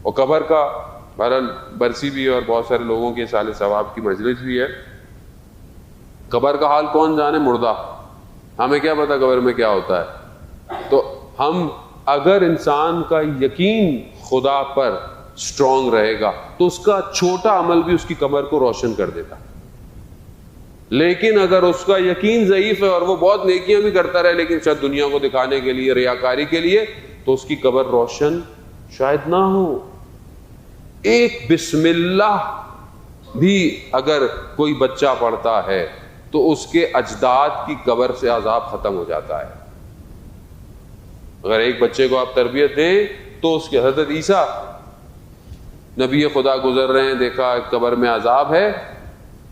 اور قبر کا بہرحال برسی بھی ہے اور بہت سارے لوگوں کے سال ثواب کی مجلس بھی ہے. قبر کا حال کون جانے، مردہ، ہمیں کیا پتا قبر میں کیا ہوتا ہے. تو ہم اگر انسان کا یقین خدا پر اسٹرانگ رہے گا تو اس کا چھوٹا عمل بھی اس کی قبر کو روشن کر دیتا. لیکن اگر اس کا یقین ضعیف ہے اور وہ بہت نیکیاں بھی کرتا رہے لیکن شاید دنیا کو دکھانے کے لیے، ریاکاری کے لیے، تو اس کی قبر روشن شاید نہ ہو. ایک بسم اللہ بھی اگر کوئی بچہ پڑھتا ہے تو اس کے اجداد کی قبر سے عذاب ختم ہو جاتا ہے. اگر ایک بچے کو آپ تربیت دیں تو اس کے، حضرت عیسیٰ نبی خدا گزر رہے ہیں، دیکھا قبر میں عذاب ہے،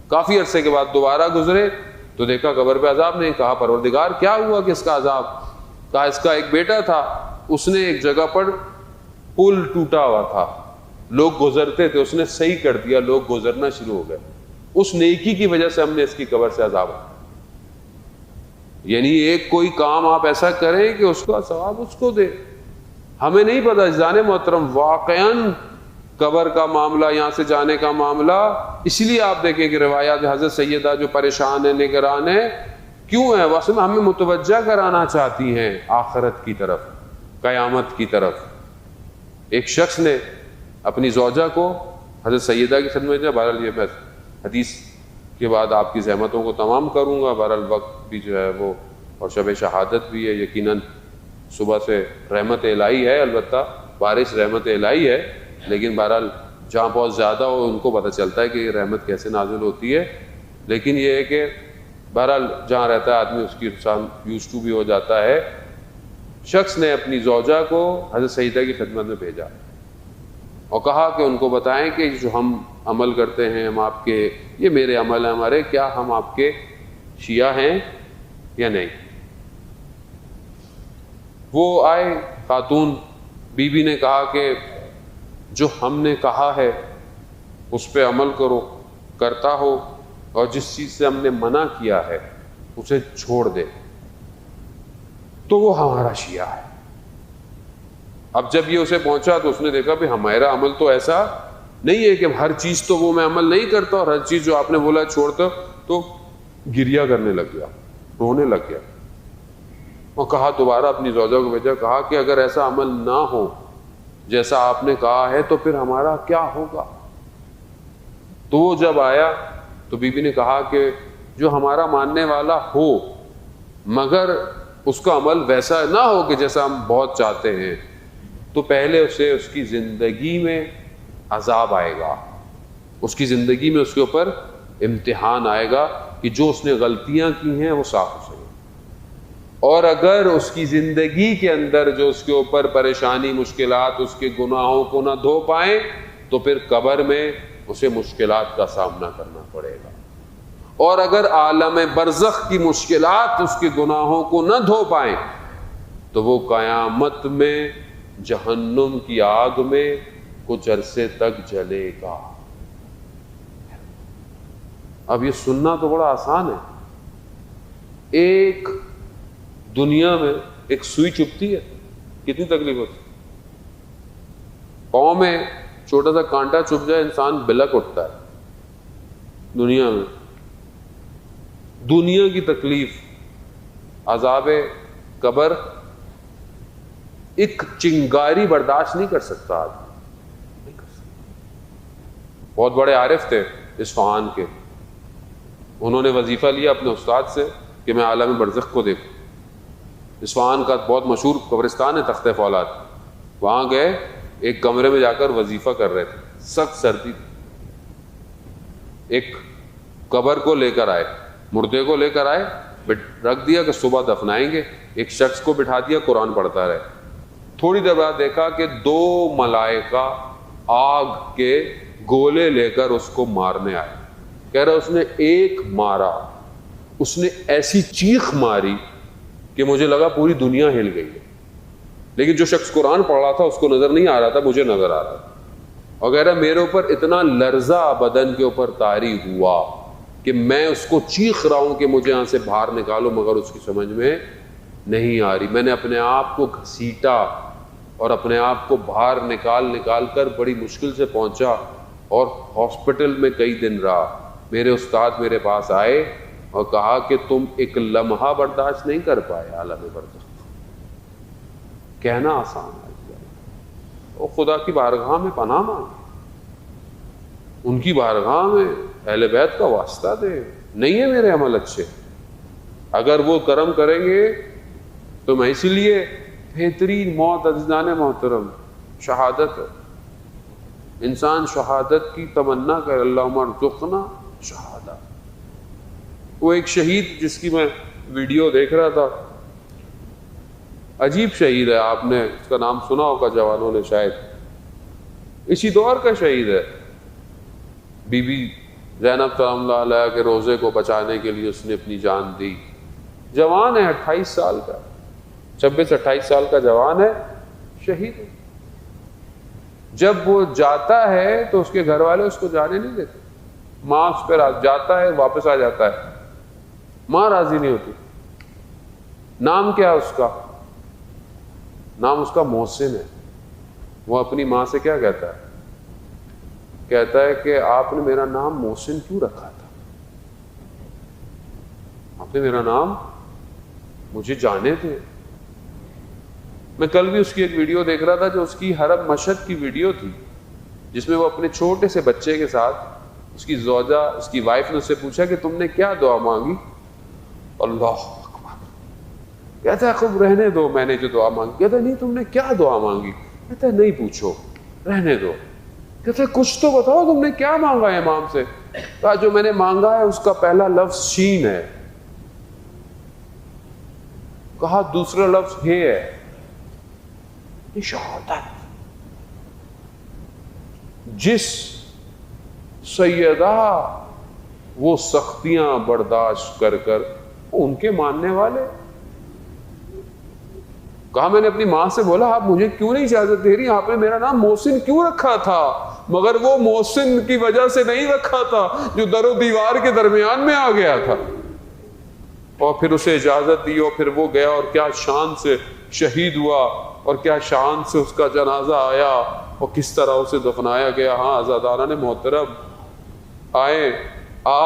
کافی عرصے کے بعد دوبارہ گزرے تو دیکھا قبر پہ عذاب نہیں. کہا پروردگار کیا ہوا کہ اس کا عذاب؟ کہا اس کا ایک بیٹا تھا، اس نے ایک جگہ پر پل ٹوٹا ہوا تھا، لوگ گزرتے تھے، اس نے صحیح کر دیا، لوگ گزرنا شروع ہو گئے، اس نیکی کی وجہ سے ہم نے اس کی قبر سے عذاب. یعنی ایک کوئی کام آپ ایسا کریں کہ اس کا ثواب اس کو دے. ہمیں نہیں پتا جانے محترم، واقعاً قبر کا معاملہ، یہاں سے جانے کا معاملہ، اس لیے آپ دیکھیں کہ روایات حضرت سیدہ جو پریشان ہے، نگران ہے، کیوں ہے؟ واسطے میں ہمیں متوجہ کرانا چاہتی ہیں آخرت کی طرف، قیامت کی طرف. ایک شخص نے اپنی زوجہ کو حضرت سیدہ کی خدمت میں، بہرحال یہ میں حدیث کے بعد آپ کی زحمتوں کو تمام کروں گا، بہرحال وقت بھی جو ہے وہ، اور شب شہادت بھی ہے، یقیناً صبح سے رحمت الہی ہے، البتہ بارش رحمت الہی ہے، لیکن بہرحال جہاں بہت زیادہ ہو ان کو پتہ چلتا ہے کہ یہ رحمت کیسے نازل ہوتی ہے. لیکن یہ ہے کہ بہرحال جہاں رہتا ہے آدمی اس کی انسان یوز ٹو بھی ہو جاتا ہے. شخص نے اپنی زوجہ کو حضرت سیدہ کی خدمت میں بھیجا اور کہا کہ ان کو بتائیں کہ جو ہم عمل کرتے ہیں، ہم آپ کے، یہ میرے عمل ہیں ہمارے، کیا ہم آپ کے شیعہ ہیں یا نہیں؟ وہ آئے، خاتون بی بی نے کہا کہ جو ہم نے کہا ہے اس پہ عمل کرو، کرتا ہو، اور جس چیز سے ہم نے منع کیا ہے اسے چھوڑ دے تو وہ ہمارا شیعہ ہے. اب جب یہ اسے پہنچا تو اس نے دیکھا کہ ہمارا عمل تو ایسا نہیں ہے کہ ہر چیز تو وہ میں عمل نہیں کرتا اور ہر چیز جو آپ نے بولا چھوڑتا، تو گریا کرنے لگ گیا، رونے لگ گیا. اور کہا دوبارہ اپنی زوجہ کو بھیجا، کہا کہ اگر ایسا عمل نہ ہو جیسا آپ نے کہا ہے تو پھر ہمارا کیا ہوگا؟ تو وہ جب آیا تو بی بی نے کہا کہ جو ہمارا ماننے والا ہو مگر اس کا عمل ویسا نہ ہو کہ جیسا ہم بہت چاہتے ہیں، تو پہلے اسے اس کی زندگی میں عذاب آئے گا، اس کی زندگی میں اس کے اوپر امتحان آئے گا کہ جو اس نے غلطیاں کی ہیں وہ صاف ہو سکے. اور اگر اس کی زندگی کے اندر جو اس کے اوپر پریشانی، مشکلات، اس کے گناہوں کو نہ دھو پائیں تو پھر قبر میں اسے مشکلات کا سامنا کرنا پڑے گا. اور اگر عالم برزخ کی مشکلات اس کے گناہوں کو نہ دھو پائیں تو وہ قیامت میں جہنم کی آگ میں کچھ عرصے تک جلے گا. اب یہ سننا تو بڑا آسان ہے. ایک دنیا میں ایک سوئی چبھتی ہے، کتنی تکلیف ہوتی ہے. پاؤں میں چھوٹا سا کانٹا چبھ جائے انسان بلک اٹھتا ہے. دنیا میں دنیا کی تکلیف، عذاب قبر، ایک چنگاری برداشت نہیں کر سکتا آدمی، نہیں کر سکتا. بہت بڑے عارف تھے اصفہان کے، انہوں نے وظیفہ لیا اپنے استاد سے کہ میں عالم برزخ کو دیکھوں. اصفہان کا بہت مشہور قبرستان ہے تختِ فولاد، وہاں گئے، ایک کمرے میں جا کر وظیفہ کر رہے تھے، سخت سردی تھی. ایک قبر کو لے کر آئے، مردے کو لے کر آئے، رکھ دیا کہ صبح دفنائیں گے. ایک شخص کو بٹھا دیا قرآن پڑھتا رہے. تھوڑی دیر بعد دیکھا کہ 2 ملائکہ آگ کے گولے لے کر اس کو مارنے آئے. کہہ رہا اس نے ایک مارا، اس نے ایسی چیخ ماری کہ مجھے لگا پوری دنیا ہل گئی ہے. لیکن جو شخص قرآن پڑھ رہا تھا اس کو نظر نہیں آ رہا تھا، مجھے نظر آ رہا تھا. اور کہہ رہا میرے اوپر اتنا لرزہ بدن کے اوپر طاری ہوا کہ میں اس کو چیخ رہا ہوں کہ مجھے یہاں سے باہر نکالو، مگر اس کی سمجھ میں نہیں آ رہی. میں نے اپنے آپ کو گھسیٹا اور اپنے آپ کو باہر نکال کر بڑی مشکل سے پہنچا اور ہاسپٹل میں کئی دن رہا. میرے استاد میرے پاس آئے اور کہا کہ تم ایک لمحہ برداشت نہیں کر پائے عالم برزخ. کہنا آسان ہے اور خدا کی بارگاہ میں پناہ مانگے, ان کی بارگاہ میں اہل بیت کا واسطہ دے. نہیں ہے میرے عمل اچھے, اگر وہ کرم کریں گے تو میں اسی لیے بہترین موت عزیزان محترم شہادت ہے. انسان شہادت کی تمنا کرے, اللہم ارزقنا شہادت. وہ ایک شہید جس کی میں ویڈیو دیکھ رہا تھا, عجیب شہید ہے, آپ نے اس کا نام سنا ہوگا جوانوں نے شاید, اسی دور کا شہید ہے. بی بی زینب سلام اللہ علیہ کے روزے کو بچانے کے لیے اس نے اپنی جان دی. جوان ہے, 28 سال کا, 26-28 سال کا جوان ہے, شہید ہے. جب وہ جاتا ہے تو اس کے گھر والے اس کو جانے نہیں دیتے. ماں اس پہ جاتا ہے واپس آ جاتا ہے, ماں راضی نہیں ہوتی. نام کیا ہے اس کا؟ نام اس کا محسن ہے. وہ اپنی ماں سے کیا کہتا ہے؟ کہتا ہے کہ آپ نے میرا نام محسن کیوں رکھا تھا؟ آپ نے میرا نام مجھے جانے تھے. میں کل بھی اس کی ایک ویڈیو دیکھ رہا تھا جو اس کی حرم مشہد کی ویڈیو تھی, جس میں وہ اپنے چھوٹے سے بچے کے ساتھ, اس کی زوجہ اس کی وائف نے اس سے پوچھا کہ تم نے کیا دعا مانگی؟ اللہ اکبر. کہتا ہے خب رہنے دو, میں نے جو دعا مانگی. کہتا ہے نہیں تم نے کیا دعا مانگی؟ کہتا ہے نہیں پوچھو, رہنے دو. کہتا ہے کچھ تو بتاؤ تم نے کیا مانگا ہے امام سے؟ کہا جو میں نے مانگا ہے اس کا پہلا لفظ شین ہے. کہا دوسرا لفظ ہے شہادت. جس سیدہ وہ سختیاں برداشت کر ان کے ماننے والے. کہا میں نے اپنی ماں سے بولا آپ مجھے کیوں نہیں اجازت دے رہی, آپ نے میرا نام محسن کیوں رکھا تھا؟ مگر وہ محسن کی وجہ سے نہیں رکھا تھا جو در و دیوار کے درمیان میں آ گیا تھا. اور پھر اسے اجازت دی اور پھر وہ گیا اور کیا شان سے شہید ہوا اور کیا شان سے اس کا جنازہ آیا اور کس طرح اسے دفنایا گیا. ہاں عزیزان محترم آئے آج